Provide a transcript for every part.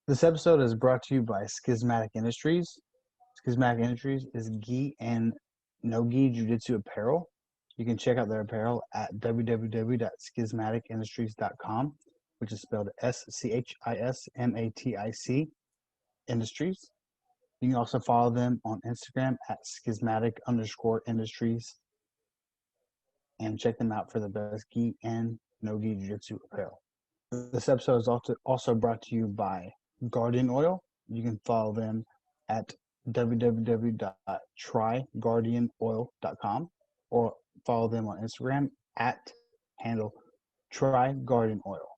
This episode is brought to you by Schismatic Industries. Schismatic Industries is gi and no gi jiu-jitsu apparel. You can check out their apparel at www.schismaticindustries.com, which is spelled SCHISMATIC Industries. You can also follow them on Instagram at schismatic_industries and check them out for the best gi and no gi jiu-jitsu apparel. This episode is also brought to you by Guardian Oil. You can follow them at www.tryguardianoil.com or follow them on Instagram at handle tryguardianoil.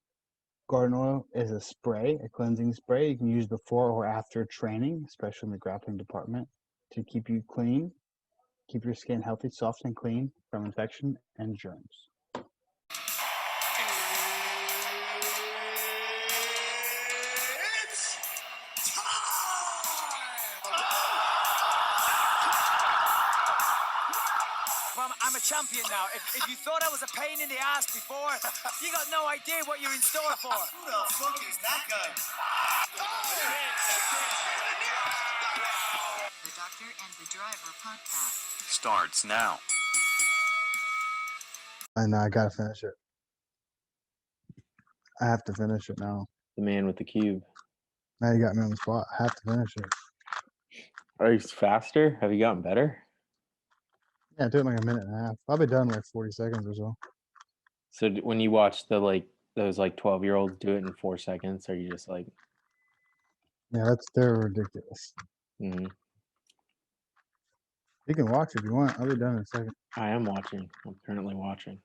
Guardian Oil is a spray, a cleansing spray you can use before or after training, especially in the grappling department, to keep you clean, keep your skin healthy, soft, and clean from infection and germs. I'm a champion now. If you thought I was a pain in the ass before, you got no idea what you're in store for. Who the fuck is that guy? The Doctor and the Driver podcast starts now. I know, I gotta finish it. I have to finish it now. The man with the cube. Now you got me on the spot. I have to finish it. Are you faster? Have you gotten better? Yeah, do it in like a minute and a half. I'll be done in like 40 seconds or so. So when you watch those 12-year-olds do it in 4 seconds, are you just like, Yeah, they're ridiculous. mm-hmm. You can watch if you want. I'll be done in a second. I am watching. I'm currently watching.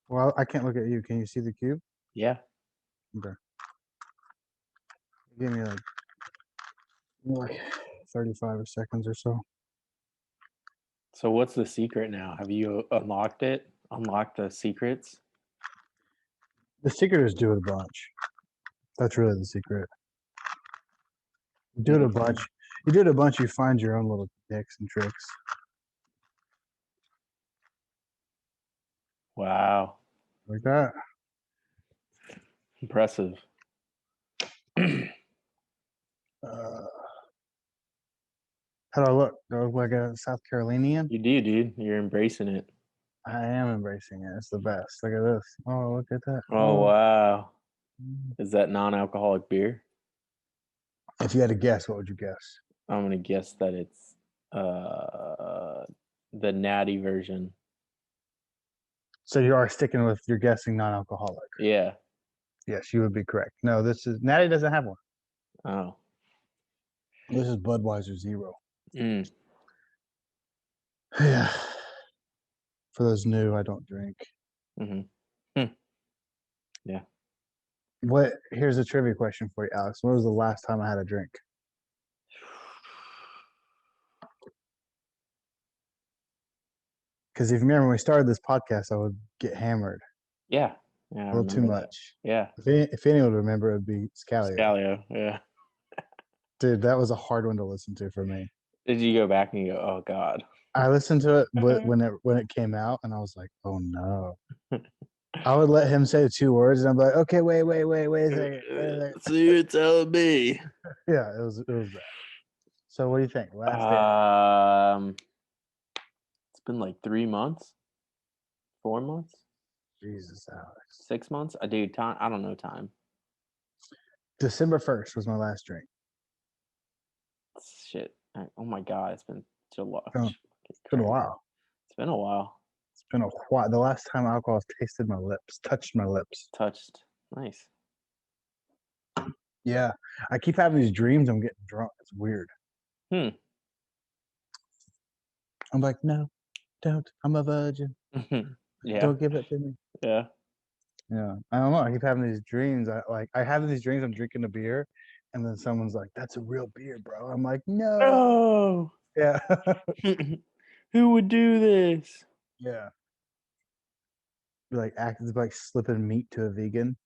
Well, I can't look at you. Can you see the cube? Yeah. Okay. Give me like 35 seconds or so. So what's the secret now? Have you unlocked it? Unlocked the secrets? The secret is do it a bunch. That's really the secret. You do it a bunch. You do it a bunch, you find your own little tricks and tricks. Wow. Like that. Impressive. How do I look? Do I look like a South Carolinian? You do, dude. You're embracing it. I am embracing it. It's the best. Look at this. Oh, look at that. Oh, wow. Is that non-alcoholic beer? If you had to guess, what would you guess? I'm going to guess that it's the natty version. So you are sticking with you're guessing non-alcoholic. Yeah. Yes, you would be correct. No, this is Natty doesn't have one. Oh. This is Budweiser Zero. Mm. Yeah. For those new, I don't drink. Mm-hmm. Yeah. Here's a trivia question for you, Alex. When was the last time I had a drink? Because if you remember when we started this podcast, I would get hammered. Yeah. A little too much. That. Yeah. If anyone would remember, it would be Scalio. Scalio, yeah. Dude, that was a hard one to listen to for me. Did you go back and you go, oh God? I listened to it when it came out, and I was like, oh no. I would let him say 2 words, and I'm like, okay, wait a second. So you're telling me? Yeah, it was bad. So what do you think? It's been like 3 months, 4 months. Jesus, Alex. 6 months. I do time. I don't know time. December 1st was my last drink. Shit. Oh my God, it's been July. It's been a while. It's been a while. It's been a while. The last time alcohol tasted my lips, touched my lips. Touched. Nice. Yeah. I keep having these dreams I'm getting drunk. It's weird. I'm like, no, don't. I'm a virgin. Yeah. Don't give it to me. Yeah. Yeah. I don't know. I keep having these dreams. I have these dreams I'm drinking a beer, and then someone's like, that's a real beer, bro. I'm like, no. Oh. Yeah. Who would do this? Yeah. Like slipping meat to a vegan.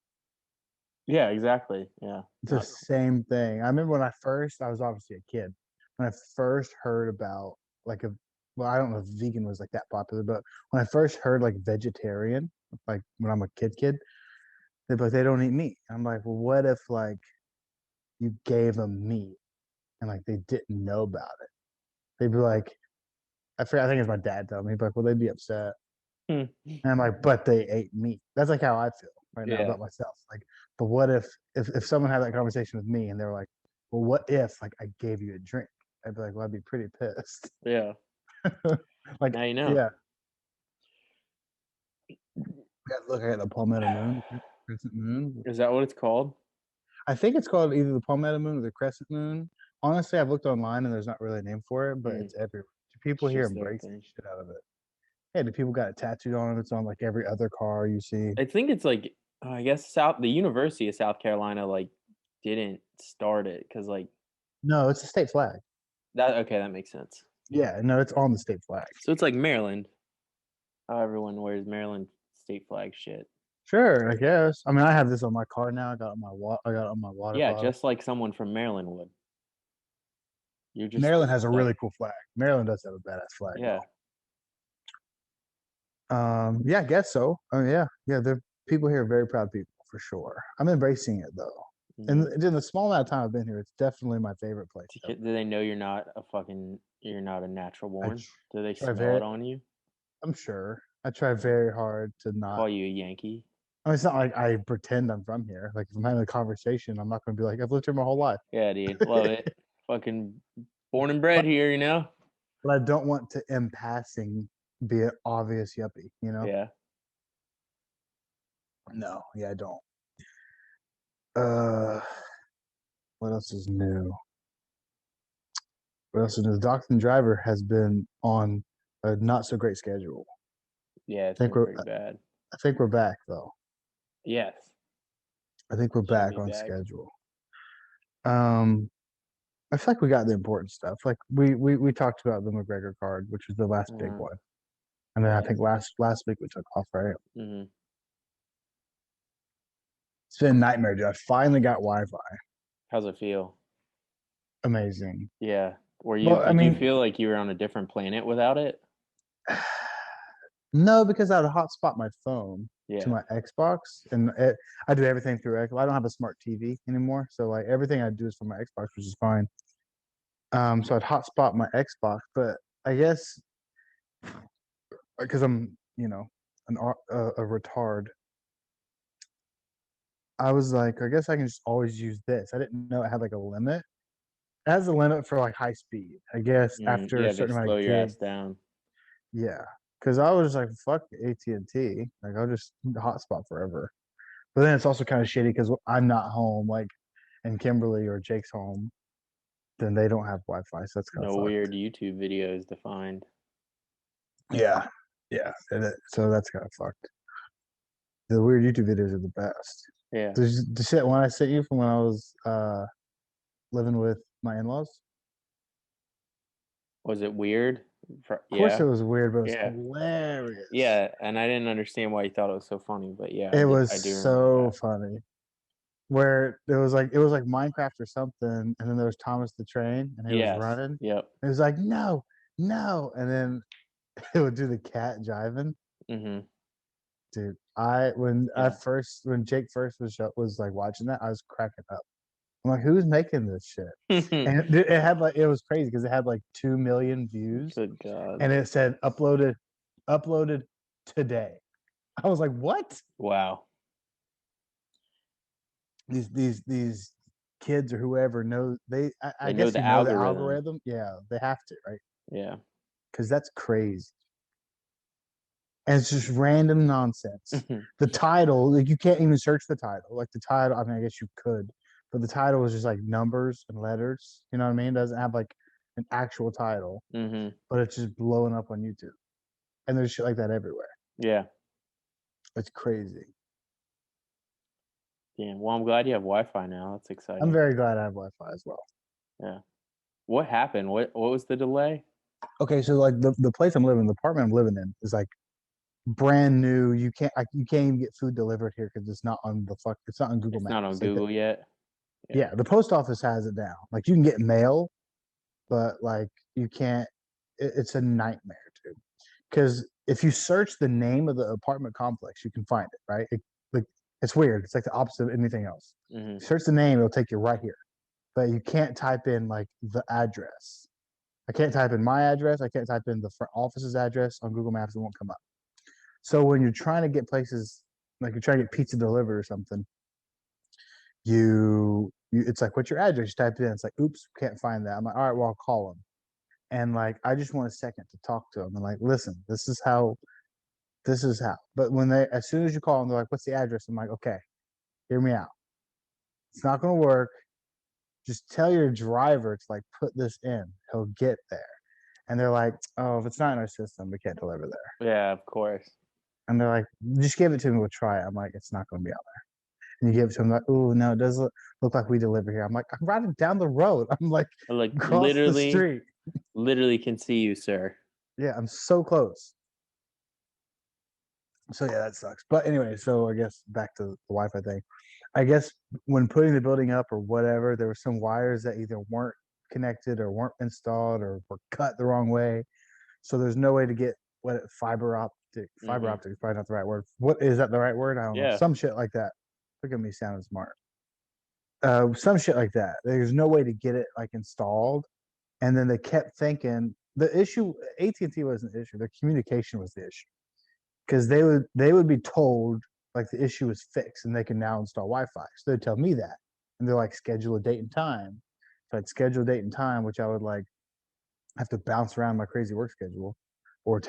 Yeah, exactly. Yeah. It's the same thing. I remember when I was obviously a kid. When I first heard about I don't know if vegan was like that popular, but when I first heard like vegetarian, like when I'm a kid, they'd be like, they don't eat meat. I'm like, well, what if like you gave them meat and like they didn't know about it, they'd be like, I forget. I think it's my dad telling me, he'd be like, well, they'd be upset. Hmm. And I'm like, but they ate meat. That's like how I feel right now Yeah. about myself. Like, but what if someone had that conversation with me and they were like, well, what if like I gave you a drink? I'd be like, well, I'd be pretty pissed. Yeah. Like, Now you know. yeah. Look at the Palmetto Moon, the Crescent Moon. Is that what it's called? I think it's called either the Palmetto Moon or the Crescent Moon. Honestly, I've looked online and there's not really a name for it, but Mm. it's everywhere. People It's here just their embrace the thing. shit out of it. Yeah, the people got it tattooed on them. It's on like every other car you see. I think it's like I guess the University of South Carolina like didn't start it because like No, it's a state flag. that. Okay, that makes sense. Yeah, no, it's on the state flag. So it's like Maryland. How everyone wears Maryland state flag shit. Sure, I guess. I mean, I have this on my car now. I got it on my I got it on my water Yeah, bottle. just like someone from Maryland would. You're just Maryland has a like, really cool flag. Maryland does have a badass flag. yeah. Yeah, I guess so. Oh yeah, yeah. The people here are very proud people for sure. I'm embracing it though, and Mhm. in the small amount of time I've been here, it's definitely my favorite place. Do they know you're not a natural I born? Do they try smell very. it on you? I'm sure. I try very hard to not. Call you a Yankee? I mean, it's not like I pretend I'm from here. Like if I'm having a conversation, I'm not going to be like I've lived here my whole life. Yeah, dude. Love it. Fucking born and bred But here, you know? I don't want to, in passing, be an obvious yuppie. You know? Yeah. No, yeah, I don't. Uh, what else is new? What else is new? Doctor and Driver has been on a not so great schedule. Yeah, I it's think been we're pretty bad. I think we're back though. Yes. I think we're Should back be on back. schedule. Um, I feel like we got the important stuff. Like we talked about the McGregor card, which was the last big Mhm. one, and then I Yeah. think last week we took off. Right? Mhm. It's been a nightmare, dude. I finally got Wi-Fi. How's it feel? Amazing. Yeah. Well, I Did you mean, feel like you were on a different planet without it? no, because I'd hotspot my phone to Yeah. my Xbox, and I do everything through Xbox. I don't have a smart TV anymore, so like everything I do is from my Xbox, which is fine. So I'd hotspot my Xbox, but I guess because I'm, a retard, I was like, I guess I can just always use this. I didn't know it had like a limit. It has a limit for like high speed. I guess after a Yeah, they certain amount slow of your ass gigs. down. Yeah, because I was like, fuck AT&T. Like I'll just hotspot forever. But then it's also kind of shitty because I'm not home, like, and Kimberly or Jake's home, then they don't have Wi-Fi, so that's kind of No fucked. weird YouTube videos to find. Yeah, yeah. So that's kind of fucked. The weird YouTube videos are the best. Yeah. The shit when I sent you from when I was living with my in-laws. Was it weird? Of course, it Yeah. was weird, but it was Yeah. hilarious. Yeah, and I didn't understand why you thought it was so funny, but yeah, It was I do remember so that. funny. Where it was like Minecraft or something, and then there was Thomas the Train, and he was Yes. running. Yep. It was like no, no, and then it would do the cat jiving. Mhm. Dude, Yeah. when Jake first was like watching that, I was cracking up. I'm like, who's making this shit? And it had like it was crazy because it had like 2 million views, Good God. and it said uploaded today. I was like, what? Wow. These kids or whoever know I They know guess the you know the algorithm. algorithm. Yeah, they have to, right? Yeah. Because that's crazy. And it's just random nonsense. The title, like you can't even search the title. Like the title, I mean, I guess you could, but the title was just like numbers and letters. You know what I mean? It doesn't have like an actual title, Mhm. but it's just blowing up on YouTube. And there's shit like that everywhere. Yeah. It's crazy. Damn. Well, I'm glad you have Wi-Fi now. That's I'm exciting. very glad I have Wi-Fi as well. Yeah. What happened? What was the delay? Okay, so like the place I'm living, the apartment I'm living in is like brand new. You can't even get food delivered here because it's not on Google It's not on Maps. Like Google yet. Yeah. yeah, the post office has it down. Like you can get mail, but like you can't. It's a nightmare, dude. Because if you search the name of the apartment complex, you can find it. Right? Like it's weird. It's like the opposite of anything else. Mhm. Search the name, it'll take you right here. but you can't type in like the address. I can't type in my address. I can't type in the front office's address on Google Maps. It won't come up. So when you're trying to get places, like you're trying to get pizza delivered or something, it's like, what's your address? You type it in. It's like, oops, can't find that. I'm like, all right, well, I'll call them. And like, I just want a second to talk to them and like, listen, this is how. But as soon as you call them, they're like, what's the address? I'm like, okay, hear me out. It's not going to work. Just tell your driver to like put this in. He'll get there. And they're like, oh, if it's not in our system, we can't deliver there. Yeah, of course. And they're like, just give it to me. We'll try it. I'm like, it's not going to be out there. And you give it to them like, oh, no, it does look like we deliver here. I'm like, I'm riding down the road. I'm like, Like across the street. literally can see you, sir. Yeah, I'm so close. So yeah, that sucks. But anyway, so I guess back to the Wi-Fi thing. I guess when putting the building up or whatever, there were some wires that either weren't connected or weren't installed or were cut the wrong way. So there's no way to get fiber optic. Fiber optic is probably not the right word. What is that the right word? I don't know. Some shit like that. Look at me sounding smart. Some shit like that. There's no way to get it like installed. And then they kept thinking the issue. AT&T wasn't the issue. Their communication was the issue. Because they would be told like the issue is fixed and they can now install Wi-Fi. So they'd tell me that, and they're like, schedule a date and time. So I'd schedule a date and time, which I would like have to bounce around my crazy work schedule, or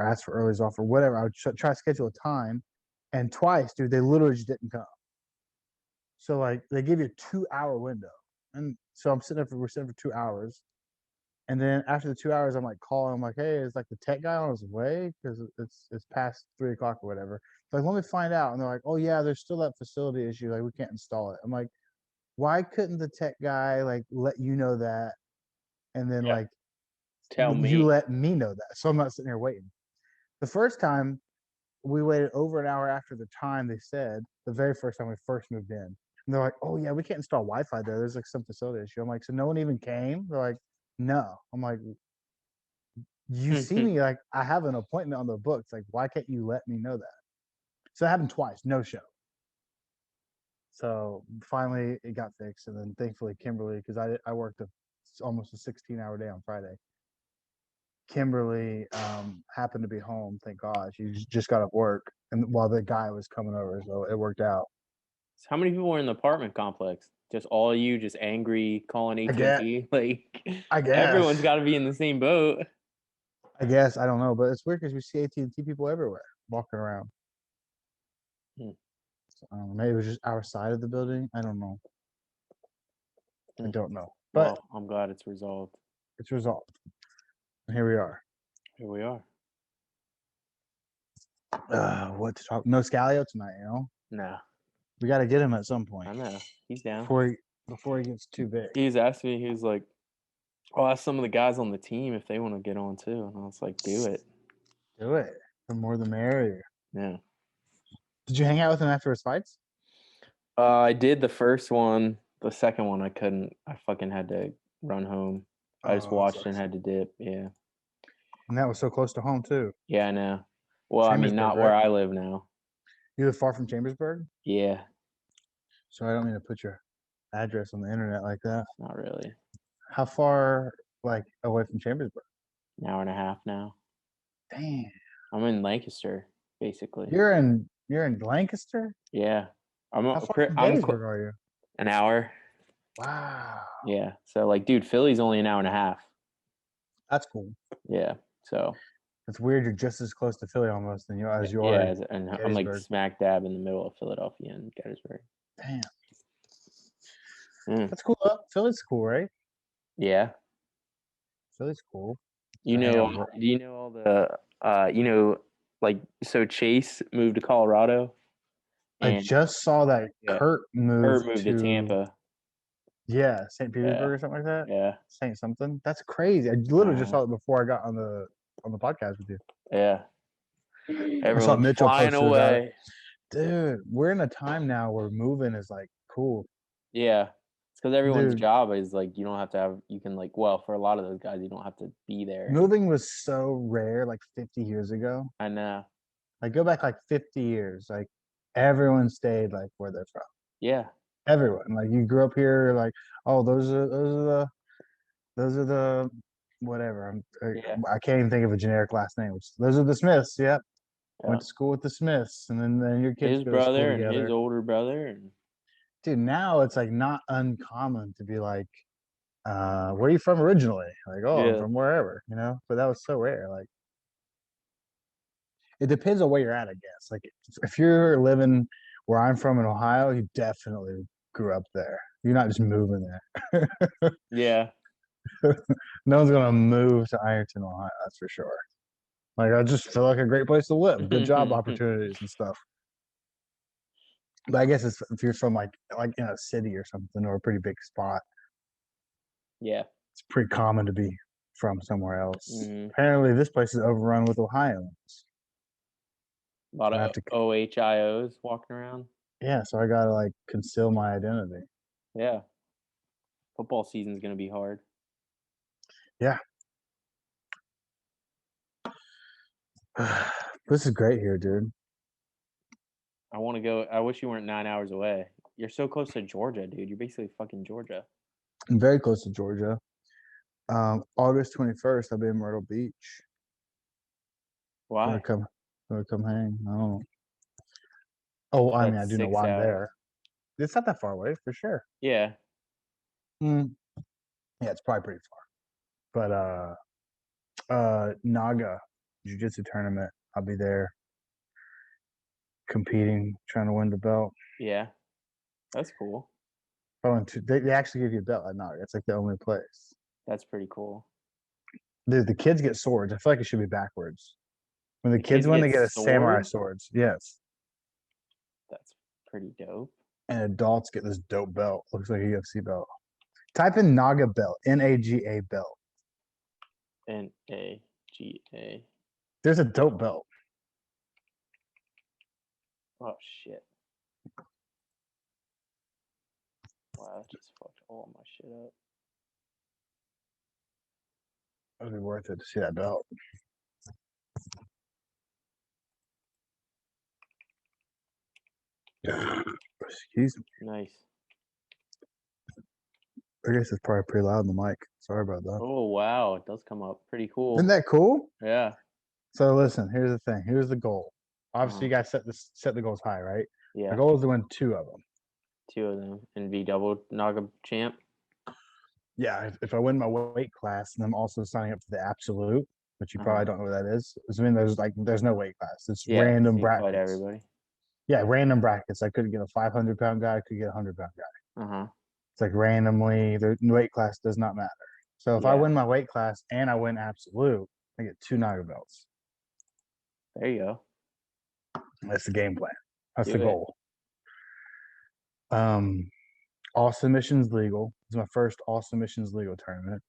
ask for earlies off or whatever. I would try to schedule a time, and twice, dude, they literally just didn't come. So like they give you a 2-hour window, and so we're sitting for 2 hours. And then after the 2 hours, I'm like calling. I'm like, hey, is like the tech guy on his way? Because it's past 3 o'clock or whatever. So like, let me find out. And they're like, oh yeah, there's still that facility issue. Like we can't install it. I'm like, why couldn't the tech guy like let you know that? And then like tell me, you let me know that. So I'm not sitting here waiting. The first time we waited over an hour after the time they said, the very first time we first moved in. And they're like, oh yeah, we can't install Wi-Fi there. There's like some facility issue. I'm like, so no one even came? They're like, no. I'm like, you see me like I have an appointment on the books. Like, why can't you let me know that? So it happened twice, no show. So finally it got fixed. And then thankfully Kimberly, because I worked almost a 16-hour day on Friday. Kimberly happened to be home, thank God. She just got off work and while the guy was coming over, so it worked out. So how many people were in the apartment complex? Just all of you, just angry, calling AT&T? Like, I guess everyone's got to be in the same boat. I guess I don't know, but it's weird because we see AT&T people everywhere walking around. So, maybe it was just our side of the building. I don't know. I don't know, but well, I'm glad it's resolved. It's resolved. And here we are. Here we are. What to talk? No Scalio tonight, you know. No, we got to get him at some point. I know he's down before he gets too big. He's asked me. He was like, "I'll ask some of the guys on the team if they want to get on too." And I was like, "Do it, do it. The more the merrier." Yeah. Did you hang out with him after his fights? I did the first one. The second one, I couldn't. I fucking had to run home. I just watched and had to dip. Yeah. And that was so close to home too. Yeah, I know. Well, I mean, not where I live now. You live far from Chambersburg? Yeah. So I don't mean to put your address on the internet like that. Not really. How far, like, away from Chambersburg? An hour and a half now. Damn. I'm in Lancaster, basically. You're in Lancaster? Yeah. How far from Gettysburg are you? An hour. Wow. Yeah. So, like, dude, Philly's only an hour and a half. That's cool. Yeah. So. It's weird. You're just as close to Philly almost as you are. Yeah, and I'm like smack dab in the middle of Philadelphia and Gettysburg. Damn. That's cool. Philly's cool, right? Yeah. Philly's cool. Do you know all the like, so Chase moved to Colorado? I just saw that Kurt moved to Tampa. Yeah, St. Petersburg or something like that. Yeah. Saint something. That's crazy. I literally just saw it before I got on the podcast with you. Yeah. Everyone's flying away. Dude, we're in a time now where moving is like cool. Yeah. It's because everyone's job is like, you don't have to have, you can like, well, for a lot of those guys, you don't have to be there. Moving was so rare like 50 years ago. I know. Like go back like 50 years. Like everyone stayed like where they're from. Yeah. Everyone, like you grew up here, like, oh, those are the whatever. Yeah. I can't even think of a generic last name. Those are the Smiths. Yep, Yeah. went to school with the Smiths, and then your kids His go to school brother and his together. older brother. And Dude, now it's like not uncommon to be like, where are you from originally? Like, oh, I'm yeah. from wherever, But that was so rare. Like, it depends on where you're at, I guess. Like, if you're living where I'm from in Ohio, you definitely grew up there. You're not just moving there. Yeah. No one's gonna move to Ironton, Ohio. That's for sure. Like, I just feel like a great place to live, good job opportunities and stuff. But I guess if you're from like in a city or something or a pretty big spot, Yeah. it's pretty common to be from somewhere else. Hmm. Apparently, this place is overrun with Ohioans. A lot So I of have to, OHIOs walking around. yeah. So I gotta like conceal my identity. Yeah. Football season's gonna be hard. Yeah. This is great here, dude. I want to go. I wish you weren't 9 hours away. You're so close to Georgia, dude. You're basically fucking Georgia. I'm very close to Georgia. August 21st, I'll be in Myrtle Beach. Gonna Why? come, gonna come hang. I don't know. Oh, I mean, I That's do know 6 why I'm hours. there. It's not that far away, for sure. Yeah. Mm, yeah, it's probably pretty far. But Naga Jiu-Jitsu tournament, I'll be there competing, trying to win the belt. Yeah. That's cool. They actually give you a belt at Naga. It's like the only place. That's pretty cool. Dude, the kids get swords. I feel like it should be backwards. When the The kids kids win, get they get a samurai swords? swords. Yes. That's pretty dope. And adults get this dope belt. Looks like a UFC belt. Type in Naga belt. Naga belt. NAGA. There's a dope belt. Oh shit. Wow, that just fucked all my shit up. It'd be worth it to see that belt. Excuse me. Nice. I guess it's probably pretty loud in the mic. Sorry about that. Oh wow, it does come up. Pretty cool. Isn't that cool? Yeah. So listen, here's the thing. Here's the goal. Obviously, you Uh-huh. guys set the goals high, right? The Yeah. goal is to win 2 of them. 2 of them and be double Naga champ. Yeah, if I win my weight class, and I'm also signing up for the absolute, which you probably don't know what that is. I mean, there's no weight class. It's Yeah. random So you fight brackets. everybody. Yeah, random brackets. I could get a 500-pound guy. I could get a 100-pound guy. Uh-huh. It's like randomly. The weight class does not matter. So if I Yeah. win my weight class and I win absolute, I get 2 Naga belts. There you go. That's the game plan. That's Do the it. goal. All submissions legal. It's my first all submissions legal tournament,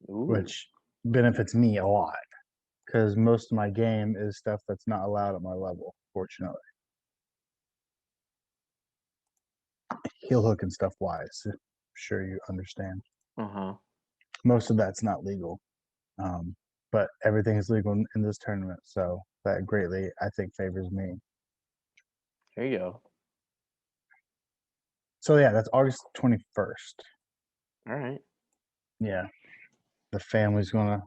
Ooh. which benefits me a lot because most of my game is stuff that's not allowed at my level, fortunately. Heel hook and stuff wise, I'm sure you understand. Uh-huh. Most of that's not legal, but everything is legal in this tournament, so that greatly, I think, favors me. There you go. So yeah, that's August 21st. All right. Yeah, the family's gonna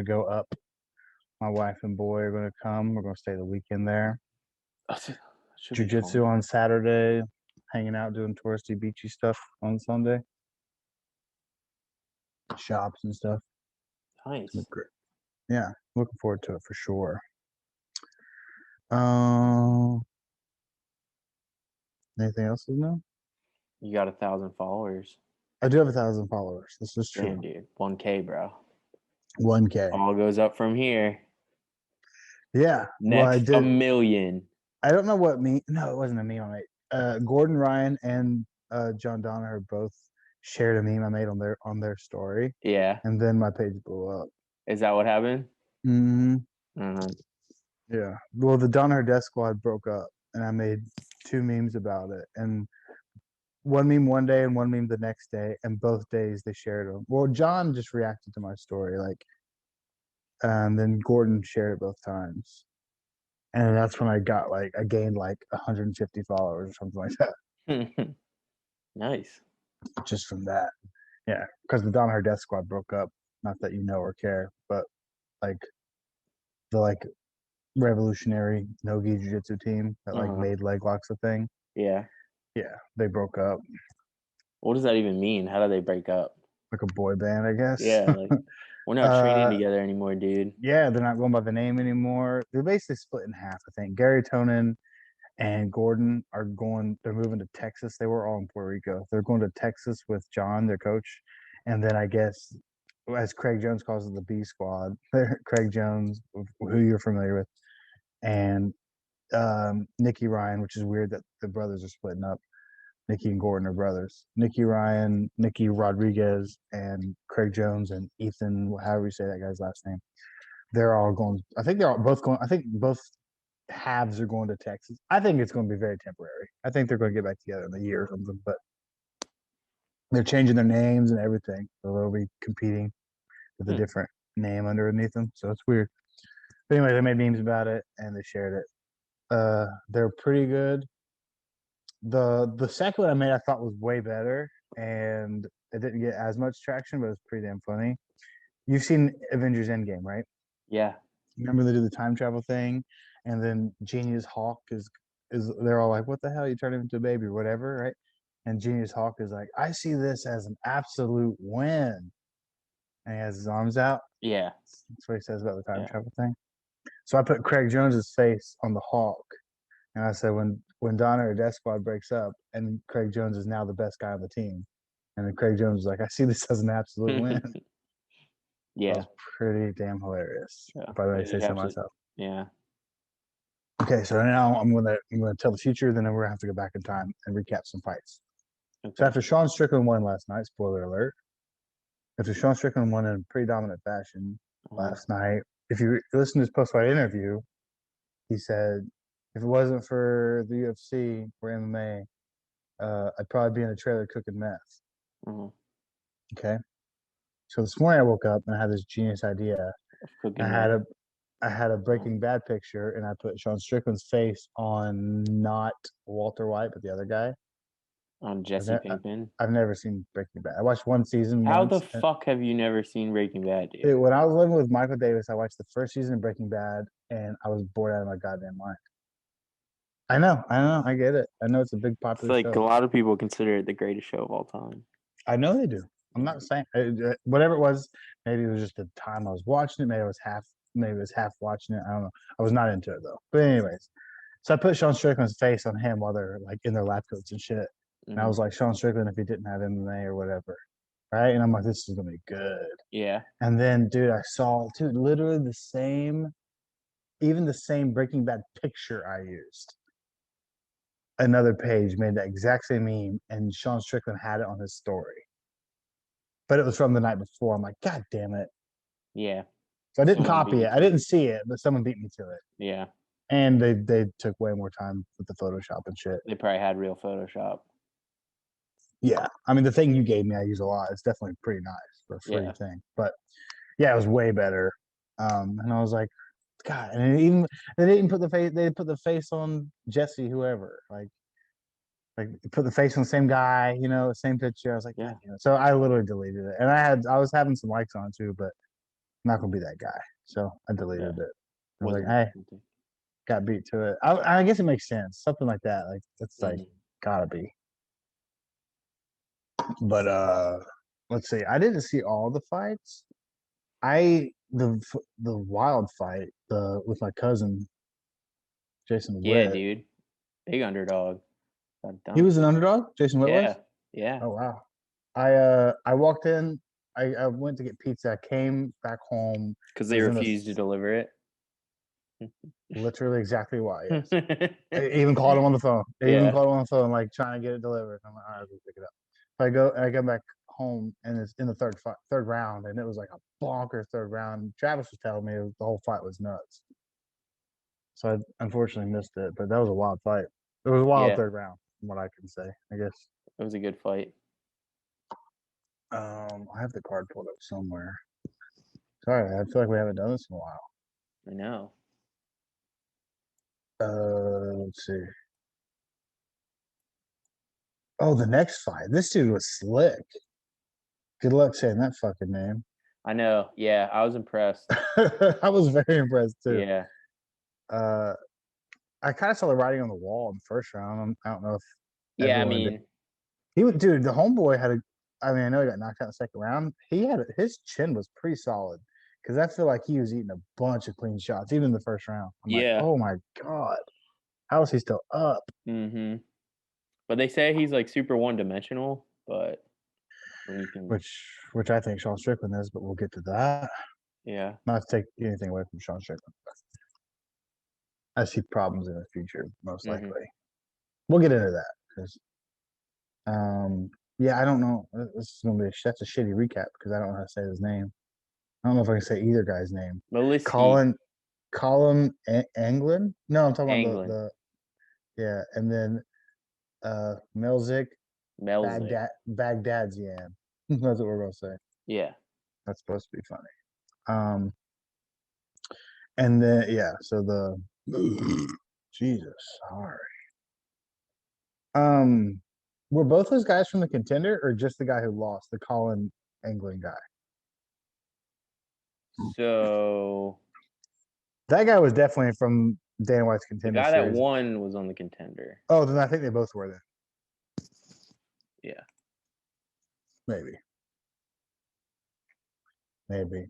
go up. My wife and boy are gonna come. We're gonna stay the weekend there. Should be Jiu-jitsu fun. on Saturday, hanging out doing touristy beachy stuff on Sunday. Shops and stuff. Nice. Great. Yeah, looking forward to it for sure. Anything else to know? You got 1,000 followers. I do have 1,000 followers. This is true. Damn, dude. 1K, bro. 1K. All goes up from here. Yeah. Next, Well, I a did. million. I don't know what meme. No, it wasn't a meme I made. Gordon Ryan and John Donner both shared a meme I made on their story, Yeah. and then my page blew up. Is that what happened? Mm-hmm. Uh-huh. Yeah. Well, the Donner Death Squad broke up, and I made 2 memes about it, and one meme one day and one meme the next day, and both days they shared them. Well, John just reacted to my story, and then Gordon shared it both times. And that's when I gained like 150 followers or something like that. Nice. just from that. Yeah, because the Danaher Death Squad broke up. Not that you know or care, but like the revolutionary no-gi jiu-jitsu team that Uh-huh. made leg locks a thing. Yeah. Yeah, they broke up. What does that even mean? How do they break up? Like a boy band, I guess. Yeah, like we're not training uh, together anymore, dude. yeah, they're not going by the name anymore. They're basically split in half. I think Gary Tonin and Gordon are going. They're moving to Texas. They were all in Puerto Rico. They're going to Texas with John, their coach, and then I guess, as Craig Jones calls it, the B Squad. Craig Jones, who you're familiar with, and Nikki Ryan, which is weird that the brothers are splitting up. Nikki and Gordon are brothers. Nikki Ryan, Nikki Rodriguez, and Craig Jones and Ethan, however you say that guy's last name. They're all going. I think they're all both going. I think both halves are going to Texas. I think it's going to be very temporary. I think they're going to get back together in a year or something. But they're changing their names and everything, so they'll be competing with a different name underneath them. So it's weird. But anyway, they made memes about it and they shared it. They're pretty good. The second one I made I thought was way better, and it didn't get as much traction, but it was pretty damn funny. You've seen Avengers Endgame, right? Yeah. Remember they do the time travel thing, and then Genius Hawk is they're all like, "What the hell? You turned him into a baby or whatever, right?" And Genius Hawk is like, "I see this as an absolute win," and he has his arms out. Yeah. That's what he says about the time Yeah. travel thing. So I put Craig Jones's face on the Hawk, and I said, "When Donner or Death Squad breaks up, and Craig Jones is now the best guy on the team," and then Craig Jones is like, "I see this as an absolute win." That Yeah. was pretty damn hilarious. Yeah. If I may Yeah, say you so have to. myself. Yeah. Okay, so now I'm gonna tell the future, then we're gonna have to go back in time and recap some fights. So Okay. after Sean Strickland won last night, spoiler alert. After Sean Strickland won in pretty dominant fashion Uh-huh. last night, if you listen to his post-fight interview, he said, "If it wasn't for the UFC or MMA, I'd probably be in a trailer cooking meth." Uh-huh. Okay, so this morning I woke up and I had this genius idea. Of I cooking had meth. a I had a Breaking Bad picture and I put Sean Strickland's face on not Walter White, but the other guy. On I've, Jesse ne- Pinkman. I've never seen Breaking Bad. I watched one season How the once. And, fuck have you never seen Breaking Bad, dude? dude, when I was living with Michael Davis, I watched the first season of Breaking Bad, and I was bored out of my goddamn mind. I know, I get it. I know it's a big It's popular like a show. lot of people consider it the greatest show of all time. I know they do. I'm not saying whatever it was. Maybe it was just the time I was watching it. Maybe it was half watching it. I don't know. I was not into it though. But anyways, so I put Sean Strickland's face on him while they're in their lab coats and shit. And I Hmm. was like, Sean Strickland, if he didn't have MMA or whatever, right? And I'm like, this is gonna be good. Yeah. And then, dude, I saw, dude, literally even the same Breaking Bad picture I used. Another page made that exact same meme, and Sean Strickland had it on his story. But it was from the night before. I'm like, God damn it. Yeah. So I didn't Someone beat copy you it. I to didn't it. see it, but someone beat me to it. Yeah. And they took way more time with the Photoshop and shit. They probably had real Photoshop. Yeah. I mean, the thing you gave me, I use a lot. It's definitely pretty nice for a free Yeah. thing. But yeah, it was way better. And I was like, God, and even they didn't put the face. They put the face on Jesse, whoever. Like put the face on the same guy. Same picture. I was like, God Yeah. damn it. So I literally deleted it, and I was having some likes on it too, but I'm not gonna be that guy. So I Yeah. deleted it. I was like, Wasn't. hey, got beat to it. I guess it makes sense. Something like that. Like it's like Mhm. gotta be. But let's see. I didn't see all the fights. The wild fight with my cousin Jason Yeah, Witt. dude. Big underdog. Got He done. was an underdog. Jason Witt Yeah. was. Yeah. Oh wow. I walked in. I went to get pizza. I came back home. Because It they was in refused to deliver it. literally exactly why. Yes. I even called him on the phone. I even Yeah. called him on the phone, like trying to get it delivered. I'm like, all right, I'll go pick it up. I go back home, and it's in the third round, and it was like a bonkers third round. Travis was telling me the whole fight was nuts. So I unfortunately missed it, but that was a wild fight. It was a wild Yeah. third round, from what I can say. I guess. It was a good fight. I have the card pulled up somewhere. Sorry, I feel like we haven't done this in a while. I know. Let's see. Oh, the next fight. This dude was slick. Good luck saying that fucking name. I know. Yeah, I was impressed. I was very impressed too. Yeah. Uh, I kind of saw the writing on the wall in the first round. I don't know if Yeah, I everyone did. mean, He would, dude. The homeboy had a. I mean, I know he got knocked out in the second round. His chin was pretty solid because I feel like he was eating a bunch of clean shots, even in the first round. I'm like, yeah. oh my god, how is he still up? Mm-hmm. But they say he's like super one-dimensional, but when you can, Which I think Sean Strickland is, but we'll get to that. yeah. Not to take anything away from Sean Strickland. I see problems in the future, most Mm-hmm. likely. We'll get into that because, yeah, I don't know. This is gonna be that's a shitty recap because I don't know how to say his name. I don't know if I can say either guy's name. Maliski Colin Anglin? No, I'm talking about Anglin, the yeah, and then Melzik Melzik. Baghdadian. That's what we're gonna say. Yeah. That's supposed to be funny. And then yeah, so the Jesus, sorry. Were both those guys from the contender or just the guy who lost, the Colin Anglin guy? So That guy was definitely from Dana White's the contender guy that series. won was on the contender. Oh, then I think they both were then. Yeah. Maybe. Maybe.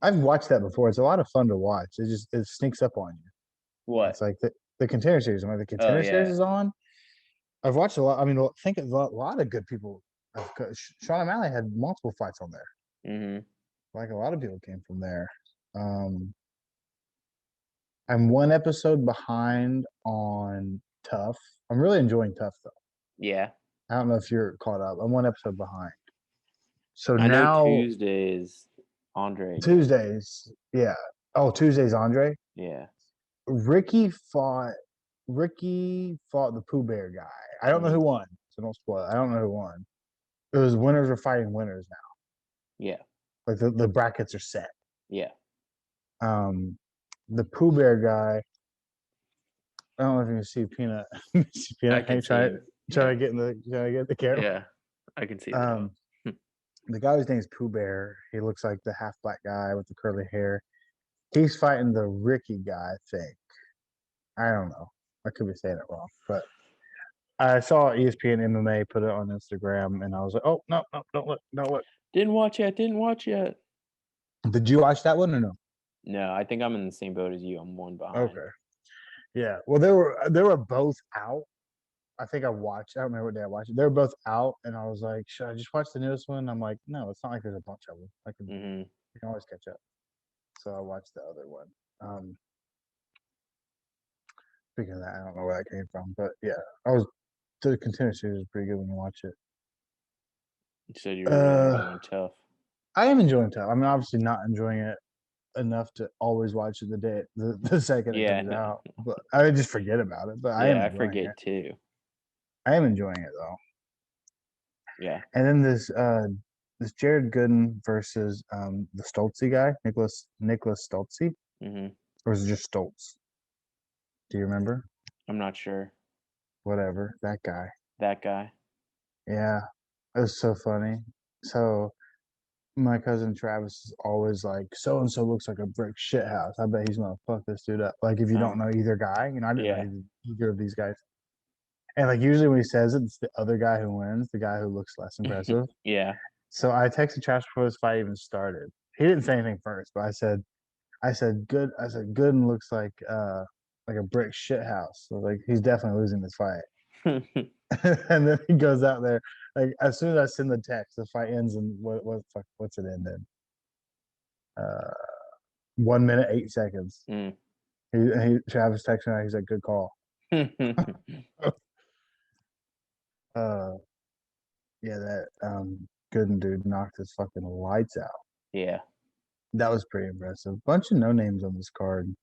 I've watched that before. It's a lot of fun to watch. It sneaks up on you. It's What? like the contender series. When the Oh contender series yeah. is on, I've watched a lot. I mean, I think a lot of good people. Sean O'Malley had multiple fights on there. Mm-hmm. Like a lot of people came from there. I'm one episode behind on Tough. I'm really enjoying Tough though. Yeah. I don't know if you're caught up. I'm one episode behind. So I know now Tuesday is Andre again. Tuesdays, yeah. Oh, Tuesdays, Andre. Yeah. Ricky fought the Pooh Bear guy. I don't know who won, so don't spoil it. I don't know who won. It was winners are fighting winners now. Yeah. Like the brackets are set. Yeah. The Pooh Bear guy. I don't know if you can see Peanut. See I Peanut. can Hey, see try him. to get in the camera. Yeah. I can see that. The guy whose name is Pooh Bear. He looks like the half black guy with the curly hair. He's fighting the Ricky guy, I think. I don't know. I could be saying it wrong, but I saw ESPN MMA put it on Instagram, and I was like, "Oh no, don't look, don't look." Didn't watch yet. Did you watch that one or no? No, I think I'm in the same boat as you. I'm one behind. Okay. Yeah. Well, they were both out. I think I watched. I don't remember what day I watched it. They were both out, and I was like, "Should I just watch the newest one?" I'm like, "No, it's not like there's a bunch of them. Mm-hmm. You can always catch up." So I watched the other one. Speaking of that, I don't know where that came from, but yeah, the contender series is pretty good when you watch it. You said you were really enjoying Tough. I am enjoying Tough. I mean, obviously not enjoying it enough to always watch it the second it comes Yeah. out, but I just forget about it. But I am Yeah, I enjoying forget it. too. I am enjoying it though. Yeah. And then this Jared Gooden versus the Stoltze guy, Nicholas Stoltze, Mm-hmm. or is it just Stoltz? Do you remember? I'm not sure. Whatever, that guy. That guy. Yeah, it was so funny. So my cousin Travis is always like, so and so looks like a brick shit house. I bet he's gonna fuck this dude up. Like if you don't know either guy, I didn't Yeah. know either of these guys. And like usually when he says it, it's the other guy who wins, the guy who looks less impressive. Yeah. So I texted Travis before this fight even started. He didn't say anything first, but I said Gooden looks like a brick shit house. So like he's definitely losing this fight. And then he goes out there. Like as soon as I send the text, the fight ends in what's it end in? 1 minute 8 seconds. Mm. Travis texted me. He's like, "Good call." Yeah, that Gooden dude knocked his fucking lights out. Yeah. That was pretty impressive. Bunch of no names on this card,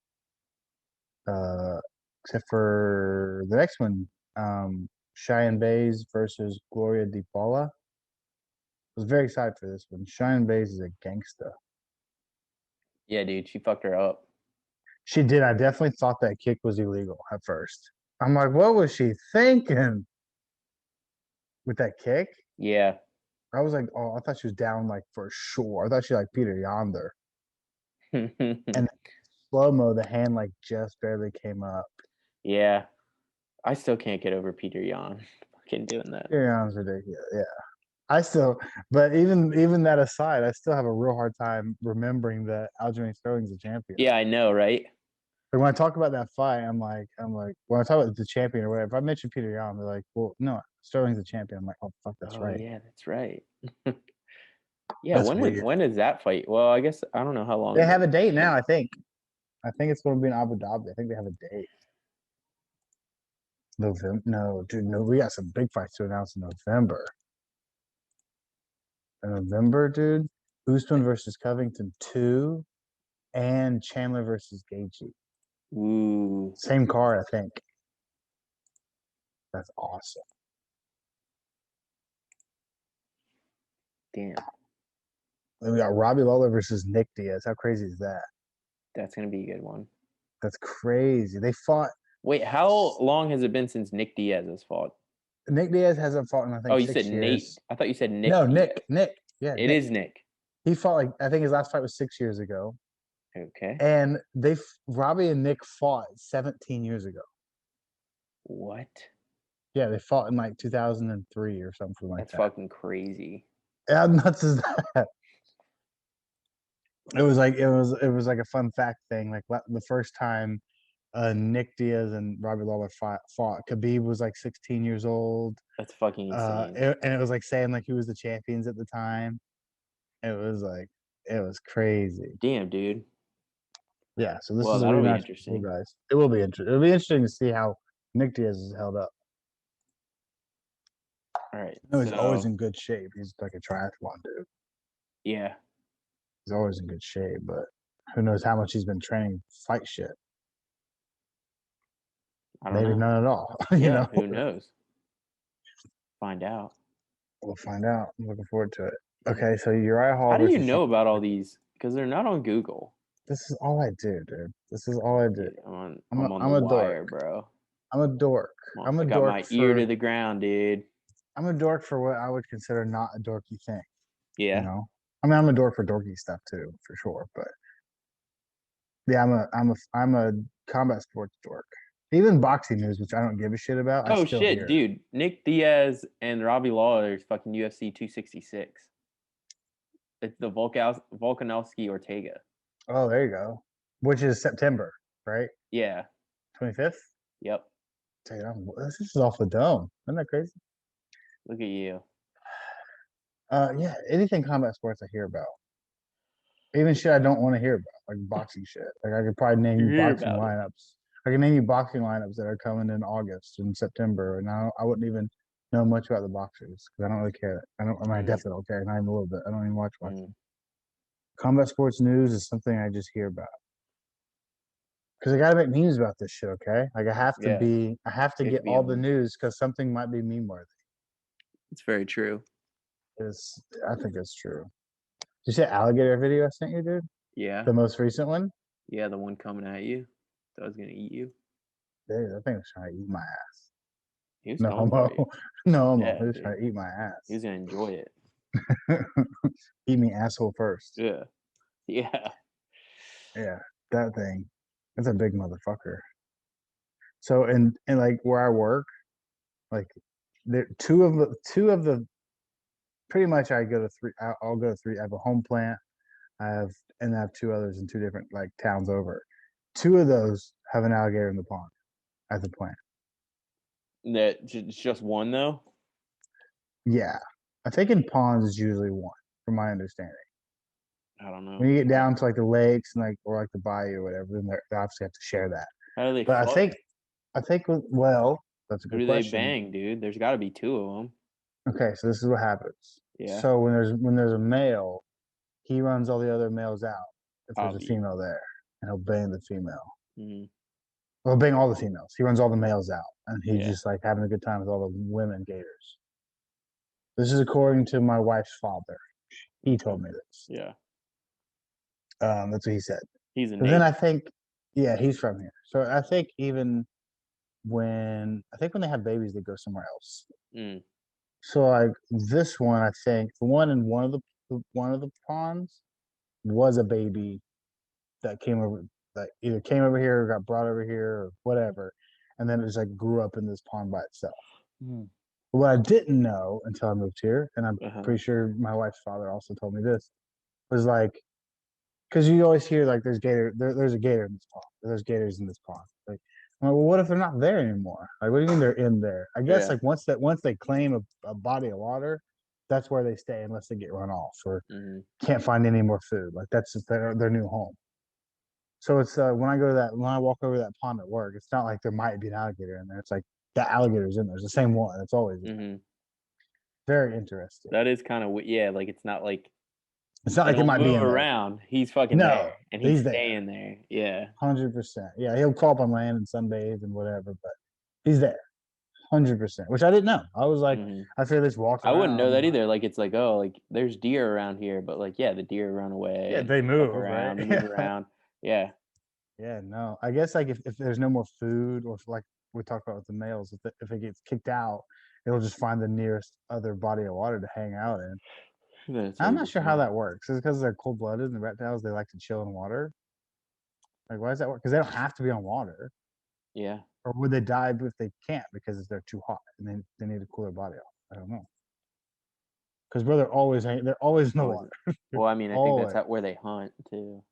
except for the next one, Cheyenne Bays versus Gloria Di Paula. I was very excited for this one. Cheyenne Bays is a gangsta. Yeah, dude, she fucked her up. She did. I definitely thought that kick was illegal at first. I'm like, what was she thinking? with that kick. Yeah. I was like, oh, I thought she was down like for sure. I thought she like Peter Yonder. And slow mo, the hand like just barely came up. Yeah. I still can't get over Peter Yan fucking doing that. Peter Yonder's ridiculous. Yeah. But even that aside, I still have a real hard time remembering that Aljamain Sterling's a champion. Yeah, I know, right? But when I talk about that fight, I'm like, when I talk about the champion or whatever, if I mention Peter Yan, they're like, well, no, Sterling's a champion. I'm like, oh fuck, that's Oh right. yeah, that's right. Yeah, That's weird. when is that fight? Well, I guess I don't know how long. They have a date now, I think. I think it's going to be in Abu Dhabi. I think they have a date. November? No, dude, no. We got some big fights to announce in November. In November, dude, Usman versus Covington 2 and Chandler versus Gaethje. Ooh, Same card, I think. That's awesome. damn. Then we got Robbie Lawler versus Nick Diaz. How crazy is that? That's gonna be a good one. That's crazy. They fought. Wait, how long has it been since Nick Diaz has fought? Nick Diaz hasn't fought in I think Oh, you 6 said years. Nate. I thought you said Nick. No, Diaz. Nick. Yeah, It is Nick. He fought like I think his last fight was 6 years ago, Okay. and Robbie and Nick fought 17 years ago. What? Yeah, they fought in like 2003 or something like That's that. fucking crazy. How nuts is that? It was like a fun fact thing. Like the first time Nick Diaz and Robbie Lawler fought, Khabib was like 16 years old. That's fucking insane. And it was like saying like who was the champions at the time. It was crazy. Damn, dude. Yeah, so this Well, is a that'll be rematch interesting. for you guys. It will be interesting. It'll be interesting to see how Nick Diaz is held up. All right. No, he's always in good shape. He's like a triathlon dude. Yeah. He's always in good shape, but who knows how much he's been training fight shit. I don't Maybe know. none at all. Yeah, who knows? Find out. We'll find out. I'm looking forward to it. Okay, so Uriah Hall. How do you versus know about all these? Because they're not on Google. This is all I do, dude. This is all I do. Dude, I'm I'm on a the wire, dork. bro. I'm a dork. I'm a I got dork my for, ear to the ground, dude. I'm a dork for what I would consider not a dorky thing. Yeah. You know? I mean, I'm a dork for dorky stuff too, for sure. But yeah, I'm a combat sports dork. Even boxing news, which I don't give a shit about. Oh I still shit, hear. dude. Nick Diaz and Robbie Lawler is fucking UFC 266. It's the Volkanovski Ortega. Oh, there you go. Which is September, right? Yeah. 25th. Yep. Dude, this is off the dome. Isn't that crazy? Look at you. Yeah, anything combat sports I hear about. Even shit I don't want to hear about, like boxing shit. Like I could probably name you boxing lineups. I can name you boxing lineups that are coming in August and September, and I wouldn't even know much about the boxers because I don't really care. I definitely don't care, not even a little bit. I don't even watch boxing. Combat sports news is something I just hear about because I got to make memes about this shit. Okay, like I have to get all the news because something might be meme worthy. It's very true. I think it's true. Did you see that alligator video I sent you, dude? Yeah. The most recent one? Yeah, the one coming at you. That was gonna eat you. Dude, that thing was trying to eat my ass. He was No homo. No homo. He was trying to eat my ass. He was gonna enjoy it. Eat me asshole first. Yeah. Yeah. Yeah. That thing. That's a big motherfucker. So and like where I work, like there two of the pretty much I go to three. I'll go to three. I have a home plant. I have two others in two different like towns over. Two of those have an alligator in the pond at the plant. That just one though? Yeah, I think in ponds is usually one, from my understanding. I don't know. When you get down to like the lakes and like or like the bayou or whatever, then they obviously have to share that. How do they? But I think well, that's a good question. Who do they bang, dude? There's got to be two of them. Okay, so this is what happens. Yeah. So when there's a male, he runs all the other males out if there's a Obvious. female there, and he'll bang the female. Mm-hmm. Well, bang all the females. He runs all the males out, and he's just like having a good time with all the women gators. This is according to my wife's father. He told me this. Yeah. That's what he said. He's a. But then I think, yeah, he's from here. So I think even when they have babies, they go somewhere else. Mm. So like this one, I think the one in one of the ponds was a baby that came over that either came over here or got brought over here or whatever, and then it just like grew up in this pond by itself. Mm. But what I didn't know until I moved here, and I'm Uh-huh. pretty sure my wife's father also told me this, was like because you always hear like there's a gator in this pond, there's gators in this pond. Like, I'm like, well, what if they're not there anymore? Like, what do you mean they're in there? I guess Yeah. like once they claim a body of water, that's where they stay unless they get run off or Hmm. can't find any more food. Like that's just their new home. So it's when I walk over that pond at work, it's not like there might be an alligator in there. It's like the alligator's in there. It's the same one. It's always in there. Hmm. Very interesting. That is kind of yeah. Like it's not like It's not they like it don't might be move in there. around. He's fucking No, there, and he's he's there. staying there. Yeah. 100%. Yeah, he'll crawl up on land and sunbathe and whatever, but he's there. 100%. Which I didn't know. I was like, Hmm. I feel this walked I wouldn't know around. that either. Like it's like oh, like there's deer around here, but like yeah, the deer run Yeah, away, they fuck move, right? around, move around. Yeah. Yeah, no. I guess like if there's no more food or if, like we talked about with the males, if it gets kicked out, it'll just find the nearest other body of water to hang out in. That's I'm what not you sure how say. that works. Is it because they're cold blooded and the reptiles they like to chill in water? Like why does that work? Because they don't have to be on water. Yeah. Or would they die if they can't because they're too hot and they need to cool their body off? I don't know. Because bro, they're always in the Always. water. Well, I mean, I think that's Always. where they hunt too.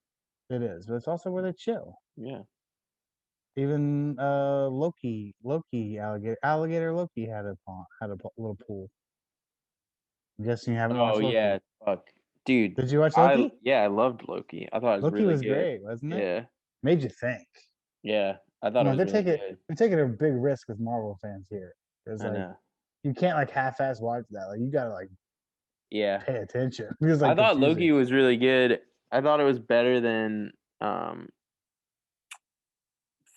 It is, but it's also where they chill. Yeah. Even Loki alligator Loki had a little pool. I'm guessing you haven't Oh watched yeah. Loki. Fuck, dude. Did you watch Loki? I loved Loki. I thought it was Loki really was good. great, wasn't it? Yeah. Made you think. Yeah. I thought Come it on, was really good. they're taking a big risk with Marvel fans here. It's I like know. you can't like half-ass watch that. Like you gotta like Yeah. pay attention. It's I like thought confusing. Loki was really good. I thought it was better than um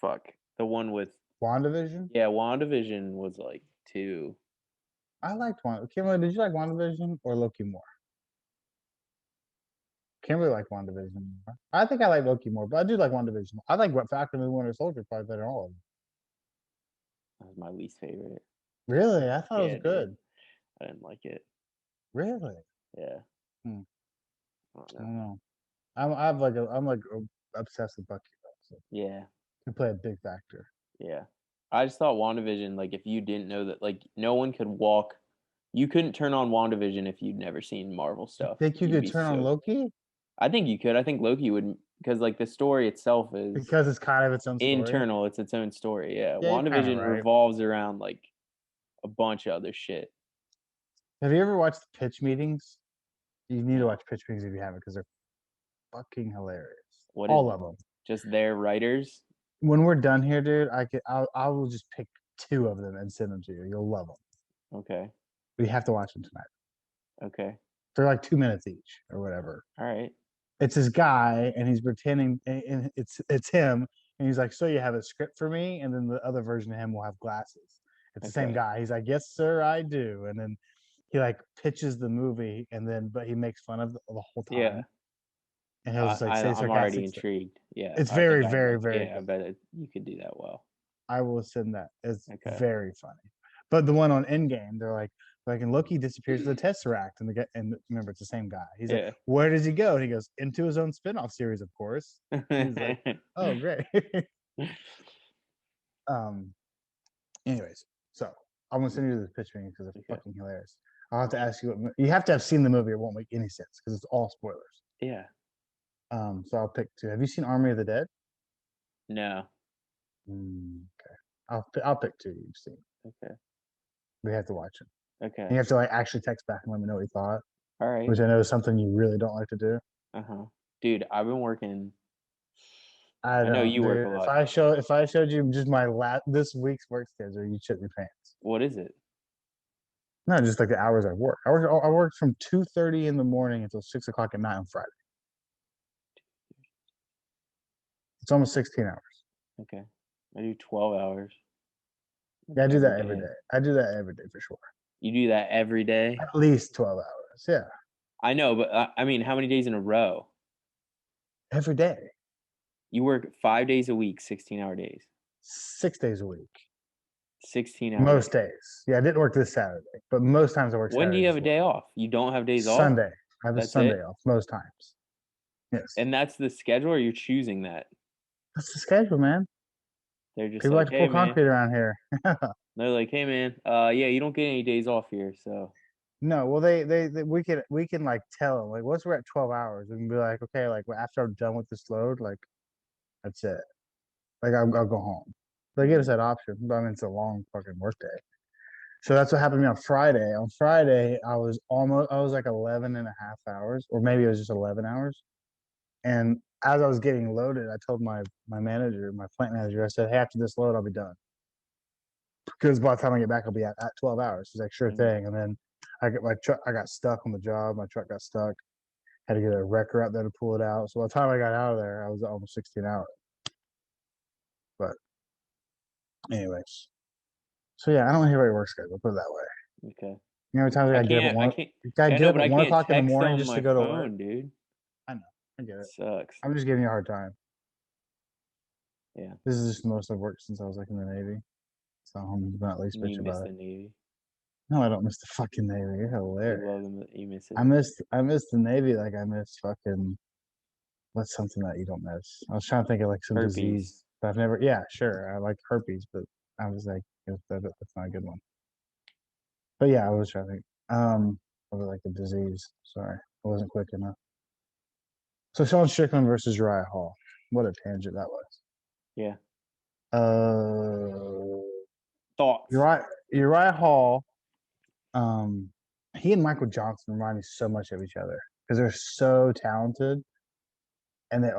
fuck the one with WandaVision? yeah. WandaVision was like too. I liked Kimberly, did you like WandaVision or Loki more? Kimberly liked WandaVision more. I think I like Loki more, but I do like WandaVision. I like what Falcon and the Winter Soldier probably better than all of them. That was my least favorite. Really? I thought it was Yeah, dude. good. I didn't like it. Really? Yeah. Hmm. I don't I know. don't know. I'm like obsessed with Bucky though. So Yeah. he played a big factor. Yeah. I just thought WandaVision, like, if you didn't know that, like, no one could walk, you couldn't turn on WandaVision if you'd never seen Marvel You stuff. think you You'd could be turn on so. Loki I think you could. I think Loki would, because, like, the story itself is because it's kind of its own story? internal. It's its own story. Yeah. Yeah, you're kind of WandaVision right. revolves around, like, a bunch of other shit. Have you ever watched the pitch meetings? You need to No. watch pitch meetings if you haven't because they're fucking hilarious. What is All it? of them. Just their writers? When we're done here, dude, I will just pick two of them and send them to you. You'll love them. Okay. We have to watch them tonight. Okay. They're like 2 minutes each or whatever. All right. It's this guy and he's pretending and it's him and he's like, so you have a script for me? And then the other version of him will have glasses. It's the same Okay. guy. He's like, yes, sir, I do. And then he like pitches the movie and then but he makes fun of the whole Yeah. time. And he'll just like say I'm already sarcastic stuff. intrigued. Yeah. It's I think very, I'd very, like, very yeah, I good. bet you could do that well. I will send that. It's Okay. very funny. But the one on Endgame, they're like, and Loki disappears with the Tesseract, and and remember it's the same guy. He's like, Yeah. where does he go? And he goes into his own spinoff series, of course. He's like, oh great. um. Anyways, so I'm gonna send you the pitch meeting because it's Okay. fucking hilarious. I'll have to ask you. You have to have seen the movie. It won't make any sense because it's all spoilers. Yeah. So I'll pick two. Have you seen Army of the Dead? No. Okay. I'll pick two you've seen. Okay. We have to watch it. Okay. And you have to like actually text back and let me know what you thought, All right. which I know is something you really don't like to do. Uh-huh. Dude, I've been working. I I know don't, you work a dude. lot. If I showed you just this week's work schedule, you'd shit your pants. What is it? No, just like the hours I work. I worked from 2:30 in the morning until 6 o'clock at night on Friday. It's almost 16 hours. Okay. I do 12 hours. Yeah, I do every that every day. day. I do that every day for sure. You do that every day? At least 12 hours. Yeah, I know, but I mean, how many days in a row? every day, You work 5 days a week, 16-hour days. 6 days a week. 16 hours. Most days. Yeah, I didn't work this Saturday, but most times I work When do Saturdays you have a as well. day off? You don't have days off? Sunday. I have a That's Sunday it? off most times. Yes. And that's the schedule, or you're choosing that? That's the schedule, man. They're just People like like, to hey, pull man. concrete around here. They're like, hey, man, yeah, you don't get any days off here, so. No, well, they we can like tell them like once we're at 12 hours, we can be like, okay, like after I'm done with this load, like that's it. Like I'll go home. They give us that option, but I mean it's a long fucking work day. So that's what happened to me on Friday. On Friday, I was like 11 and a half hours, or maybe it was just 11 hours. And as I was getting loaded, I told my manager, my plant manager, I said, hey, after this load, I'll be done. Because by the time I get back, I'll be at 12 hours. He's like, sure thing. And then I got stuck on the job. My truck got stuck. Had to get a wrecker out there to pull it out. So by the time I got out of there, I was almost 16 hours. But anyways. So yeah, I don't hear your work schedule, put it that way. Okay. You know, how many times I gotta get up at I one. can't. Gotta I get know, up but at I 1 can't o'clock in the text morning on just to my go to work. phone, dude. I know, I get it. Sucks. I'm just giving you a hard time. Yeah. This is just the most I've worked since I was like in the Navy. So I'm gonna at least bitch You miss about the it. Navy. No, I don't miss the fucking Navy. You're You hilarious. love them. You miss it. I miss the Navy like I miss fucking what's something that you don't miss? I was trying to think of like some Herpes. disease, but I've never. Yeah, sure, I like herpes, but I was like, that's not a good one. But yeah, I was trying to think. Of like a disease. Sorry, I wasn't quick enough. So Sean Strickland versus Uriah Hall. What a tangent that was. Yeah. Thoughts. Uriah Hall. He and Michael Johnson remind me so much of each other because they're so talented, and they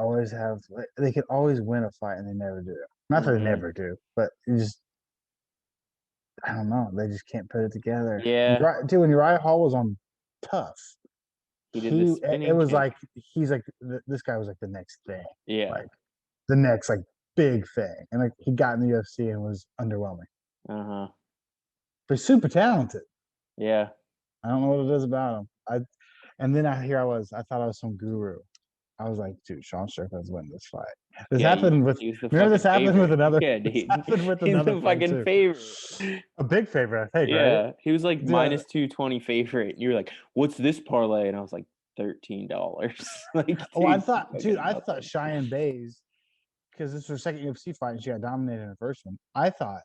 can always win a fight, and they never do. Not that they never do, but I don't know. They just can't put it together. Yeah. Dude, when Uriah Hall was on Tough, He did the spinning it was kick. like he's like this guy was like the next thing. Yeah. Like the next like big thing, and like he got in the UFC and was underwhelming. But he's super talented. Yeah. I don't know what it is about him. And then I thought I was some guru. I was like, dude, Sean Strickland's winning this fight. This happened with. Remember this happened with another. Yeah, dude. This happened with He's another the fight fucking too. favorite. A big favorite, I think. Yeah, right? he was like Yeah. minus 220 favorite. And you were like, "What's this parlay?" And I was like, $13. Like, oh, I thought Cheyenne Bays, because this was her second UFC fight and she got dominated in the first one. I thought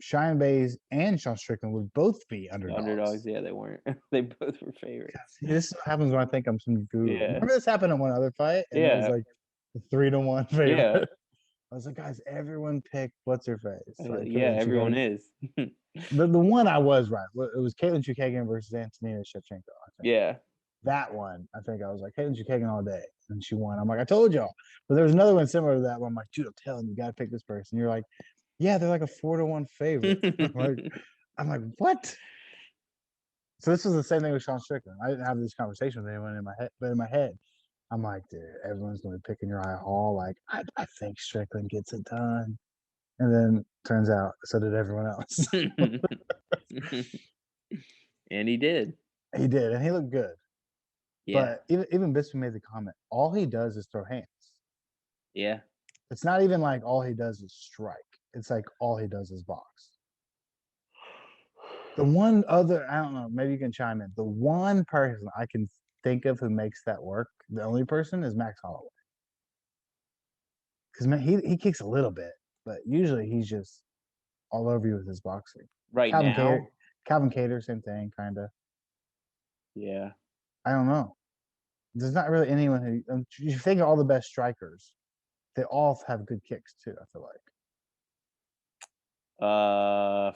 Cheyenne Bays and Sean Strickland would both be underdogs. Yeah, they weren't. They both were favorites. This happens when I think I'm some guru. Yeah. Remember this happened in one other fight? And it was like the 3-1 favorite. Yeah. I was like, guys, everyone picked what's her face. Like, yeah, everyone is. the one I was right. It was Caitlin Chukagian versus Antonina Shevchenko. I think. Yeah. That one, I think I was like, Caitlin Chukagian all day. And she won. I'm like, I told y'all. But there was another one similar to that where I'm like, dude, I'm telling you, you got to pick this person. You're like, yeah, they're like a 4-1 favorite. I'm like, what? So this was the same thing with Sean Strickland. I didn't have this conversation with anyone in my head, but in my head, I'm like, dude, everyone's going to be picking Uriah Hall. Like, I think Strickland gets it done. And then turns out, so did everyone else. And he did. He did, and he looked good. Yeah. But even Bisping made the comment, all he does is throw hands. Yeah. It's not even like all he does is strike. It's like all he does is box. The one other, I don't know, maybe you can chime in. The one person I can think of who makes that work, the only person, is Max Holloway. Because he kicks a little bit, but usually he's just all over you with his boxing. Right now? Calvin Kattar, same thing, kind of. Yeah. I don't know. There's not really anyone who, you think of all the best strikers, they all have good kicks too, I feel like.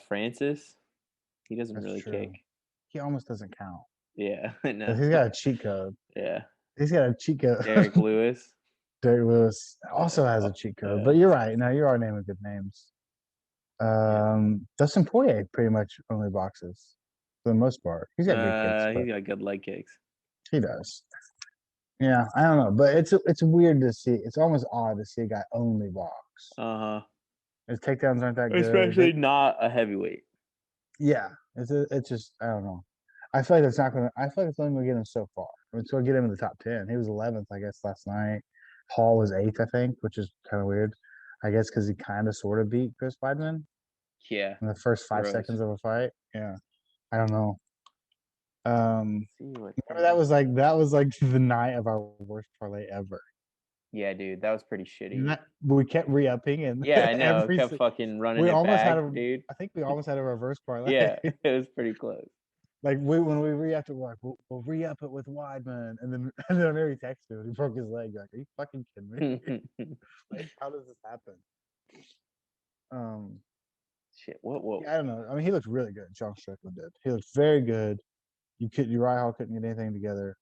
Francis? He doesn't That's really true. kick. He almost doesn't count. Yeah, I know. He's got a cheat code. Yeah. He's got a cheat code. Derek Lewis. Derek Lewis also has a cheat code. But you're right. No, you are naming good names. Dustin Poirier pretty much only boxes for the most part. He's got good kicks. He's got good leg kicks. He does. Yeah, I don't know, but it's weird to see. It's almost odd to see a guy only box. His takedowns aren't that good, especially not a heavyweight. Yeah, it's just I don't know. I feel like it's not gonna. I feel like it's only gonna get him so far. It's gonna get him in the top 10. He was 11th, I guess, last night. Hall was 8th, I think, which is kind of weird. I guess because he kind of sort of beat Chris Weidman. Yeah. in the first 5 Gross. seconds of a fight. Yeah, I don't know. See what Remember that was like the night of our worst parlay ever. Yeah, dude, that was pretty shitty. We kept re-upping and Yeah, I know. Kept fucking running we it almost back, had a. dude. I think we almost had a reverse parlay. Yeah, it was pretty close. Like when we re-upped it, we're like, we'll re-up it with Weidman, and then I remember he texted him, he broke his leg. Like, are you fucking kidding me? Like, how does this happen? Shit. What? Yeah, I don't know. I mean, he looked really good. John Strickland did. He looked very good. Uriah Hall couldn't get anything together,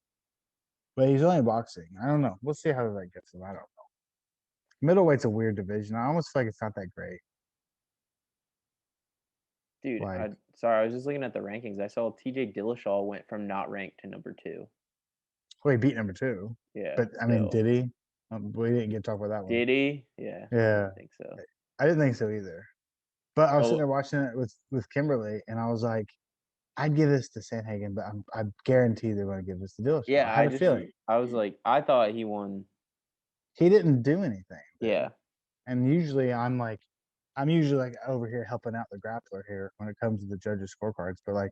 but he's only boxing. I don't know. We'll see how that gets him. I don't know. Middleweight's a weird division. I almost feel like it's not that great. Dude, Like, sorry, I was just looking at the rankings. I saw TJ Dillashaw went from not ranked to number 2. well, he beat number 2. Yeah. But I mean, still. did he? We didn't get to talk about that one. Did he? Yeah. I Yeah, don't think so. I didn't think so either. But I was sitting Oh, there watching it with Kimberly, and I was like, I'd give this to Sandhagen, but I guarantee they're going to give this to Dillashaw. yeah. I had a feeling. I was like, I thought he won. He didn't do anything. Yeah. And usually I'm usually like over here helping out the grappler here when it comes to the judges' scorecards. But like,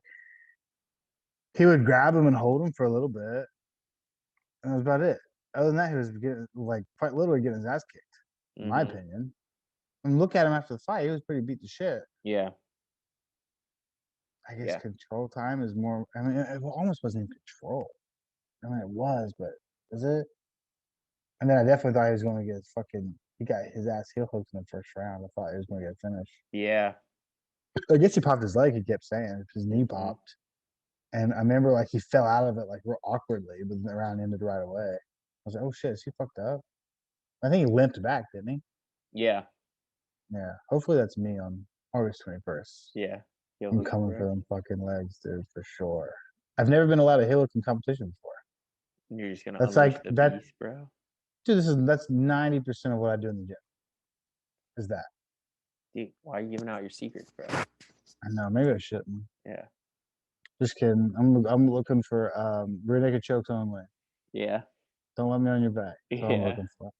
he would grab him and hold him for a little bit, and that was about it. Other than that, he was getting like quite literally getting his ass kicked, in my opinion. And look at him after the fight; he was pretty beat to shit. Yeah. I guess control time is more. I mean, it almost wasn't even control. I mean, it was, but is it? And then I definitely thought he was going to get he got his ass heel hooked in the first round. I thought he was going to get a finish. Yeah. I guess he popped his leg, he kept saying. His knee popped. And I remember like he fell out of it like real awkwardly, but the round ended right away. I was like, oh shit, is he fucked up? I think he limped back, didn't he? Yeah. Yeah. Hopefully that's me on August 21st. Yeah. I'm coming for them fucking legs, dude, for sure. I've never been allowed a heel hook in competition before. You're just gonna That's unleash like the that, beast, bro. dude. That's 90% of what I do in the gym. Is that? Dude, why are you giving out your secrets, bro? I know. Maybe I shouldn't. Yeah. Just kidding. I'm looking for rear naked chokes only. Yeah. Don't let me on your back. That's all I'm Yeah. looking for.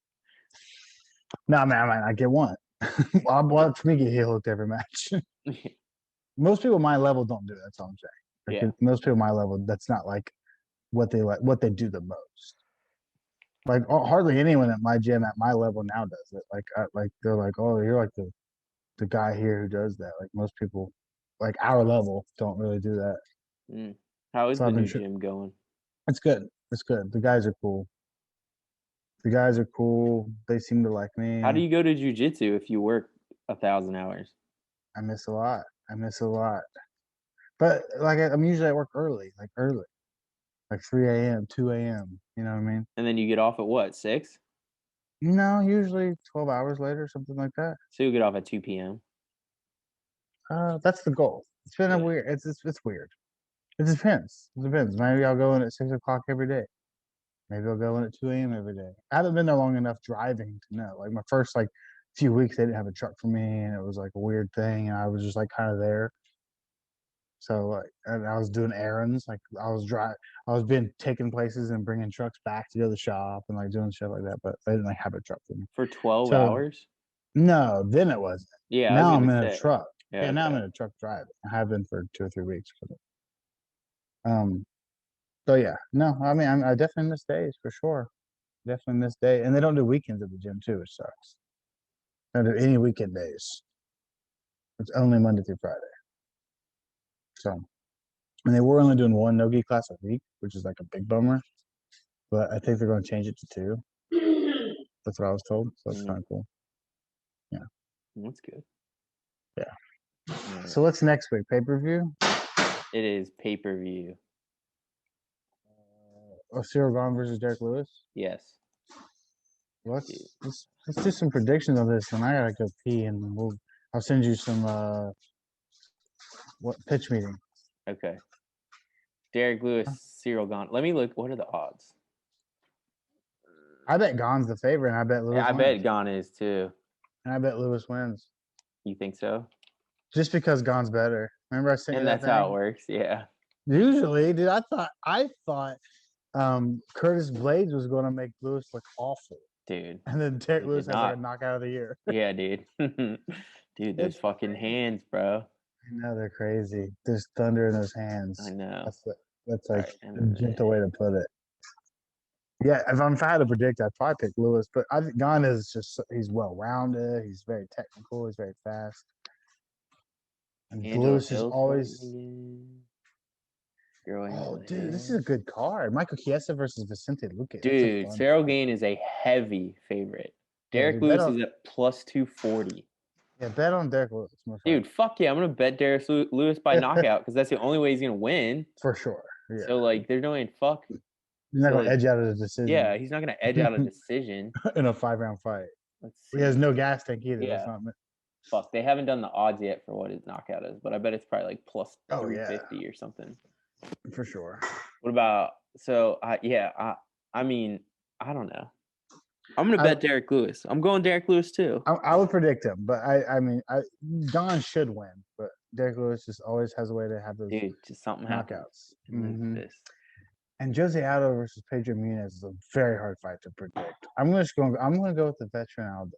No, man, I might not get one. I'll watch me get heel hooked every match. Most people my level don't do that. That's all I'm saying. Like, most people my level, that's not like what they do the most. Like hardly anyone at my gym at my level now does it. Like they're like, oh, you're like the guy here who does that. Like most people, like our level, don't really do that. How is the new gym going? It's good. It's good. The guys are cool. They seem to like me. How do you go to jujitsu if you work 1,000 hours? I miss a lot. But like I'm usually at work early, like 3 a.m., 2 a.m. You know what I mean? And then you get off at what, 6? No, usually 12 hours later, something like that. So you get off at 2 p.m. That's the goal. It's been it's weird. It depends. Maybe I'll go in at 6 o'clock every day. Maybe I'll go in at 2 a.m. every day. I haven't been there long enough driving to know. Like my first few weeks, they didn't have a truck for me, and it was like a weird thing, and I was just like kind of there. So and I was doing errands. Like I was being taken places and bringing trucks back to go to the shop and like doing shit like that. But they didn't like have a truck for me for 12 hours. No, then it wasn't. Yeah, now I'm in a truck. Yeah, okay. Now I'm in a truck driving. I have been for 2 or 3 weeks. So yeah, no, I mean I definitely miss days for sure. Definitely miss day, and they don't do weekends at the gym too, which sucks. They don't do any weekend days. It's only Monday through Friday. So, and they were only doing 1 no-gi class a week, which is like a big bummer. But I think they're going to change it to 2. That's what I was told. So that's kind of cool. Yeah, that's good. Yeah. So what's next week? Pay-per-view? It is pay-per-view. Cyril Gahn versus Derek Lewis? Yes. Let's do some predictions on this, and I gotta go pee, and I'll send you some pitch meeting. Okay. Derek Lewis, Cyril Gahn. Let me look. What are the odds? I bet Gahn's the favorite, and I bet Lewis wins. I bet Gahn is too. And I bet Lewis wins. You think so? Just because Gahn's better. Remember I sent you that that's how it works. Yeah. Usually, dude. I thought Curtis Blades was going to make Lewis look awful. Dude. And then Derek Lewis has like a knockout of the year. Yeah, dude. Dude, those fucking hands, bro. I know they're crazy. There's thunder in those hands. I know. That's All like right, a gentle way to put it. Yeah, if I had to predict, I'd probably pick Lewis. But I think Gunn is he's well rounded. He's very technical. He's very fast. And Angela Lewis is Hill always. fighting again. Girl, Oh, Angela dude, this is Hill. a good card. Michael Chiesa versus Vicente Luque. Dude, That's a fun. Cyril Gain is a heavy favorite. Yeah, Derek dude, Lewis is at plus 240. Yeah, bet on Derek Lewis. Dude, fuck yeah. I'm going to bet Derek Lewis by knockout because that's the only way he's going to win. For sure. Yeah. So, like, there's no way in fuck. He's not So, going to like, edge out a decision. Yeah, he's not going to edge out a decision. In a 5-round fight. Let's see. He has no gas tank either. Yeah. That's not Fuck, they haven't done the odds yet for what his knockout is, but I bet it's probably like plus Oh, yeah. 350 or something. For sure. What about I mean, I don't know. I'm gonna bet Derek Lewis. I'm going Derek Lewis too. I would predict him, but I mean, Don should win, but Derek Lewis just always has a way to have those just something happens. knockouts. And Jose Aldo versus Pedro Munez is a very hard fight to predict. I'm gonna go with the veteran Aldo.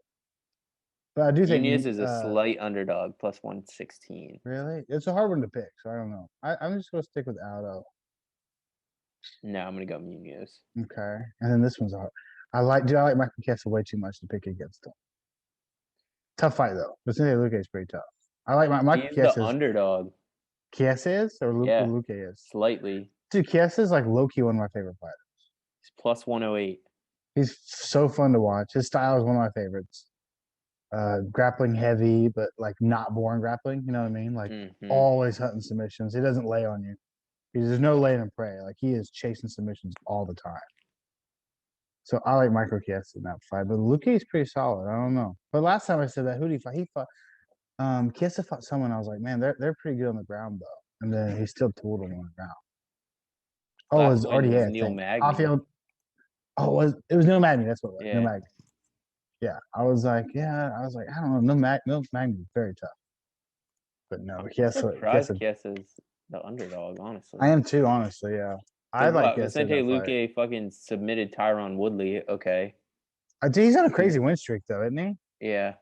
But I do think Munez is a slight underdog, plus 116. Really? It's a hard one to pick, so I don't know. I'm just gonna stick with Aldo. No, I'm gonna go Munez. Okay. And then this one's hard. I like Michael Chiesa way too much to pick against him. Tough fight though. Vicente Luque is pretty tough. I like Michael Chiesa. The underdog. Chiesa is or Luque is? Slightly. Dude, Chiesa is like low-key one of my favorite fighters. He's plus 108. He's so fun to watch. His style is one of my favorites. Grappling heavy, but like not boring grappling. You know what I mean? Like always hunting submissions. He doesn't lay on you. There's no laying and pray. Like he is chasing submissions all the time. So I like Michael Chiesa in that fight, but Luque is pretty solid. I don't know. But last time I said that, who did he fight? He fought. Chiesa fought someone. I was like, man, they're pretty good on the ground though. And then he still tooled him on the ground. Oh, it was RDA. Neil Magny. Oh, it was Neil Magny. That's what it was. Yeah. Neil Magny. Yeah, I was like, I don't know. Neil Magny is very tough. But no, Chiesa's the underdog, honestly. I am too, honestly, yeah. I like Vicente Luque fucking submitted Tyron Woodley, okay. He's on a crazy win streak, though, isn't he? Yeah.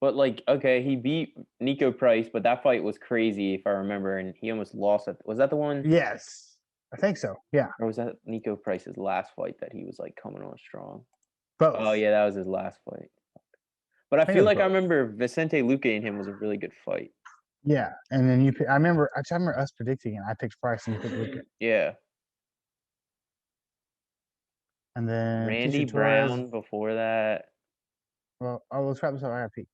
But, like, okay, he beat Nico Price, but that fight was crazy, if I remember, and he almost lost it. Was that the one? Yes. I think so, yeah. Or was that Nico Price's last fight that he was, like, coming on strong? Both. Oh, yeah, that was his last fight. But I feel like I remember Vicente Luque and him was a really good fight. Yeah, and then I remember us predicting it. I picked Price and you picked Luque. Yeah. And then Randy Brown before that. Well, let's wrap this up. I got Pete.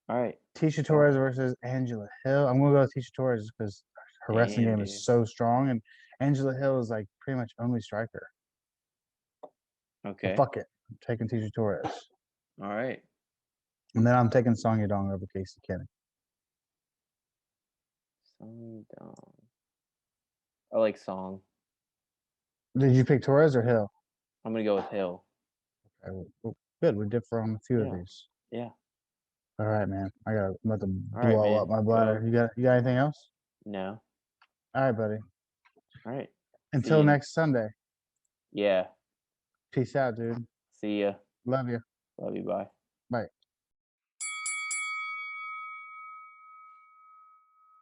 All right. Tisha Torres versus Angela Hill. I'm going to go with Tisha Torres because her wrestling game is so strong, and Angela Hill is like pretty much only striker. Okay. So fuck it. I'm taking Tisha Torres. All right. And then I'm taking Song Yadong over Casey Kenny. Song Yadong. I like Song. Did you pick Torres or Hill? I'm going to go with Hill. Okay, well, good. We differ on a few of these. Yeah. All right, man. I'm about to blow up my bladder. Well, you got anything else? No. All right, buddy. All right. Until next Sunday. Yeah. Peace out, dude. See ya. Love you. Love you. Bye. Bye.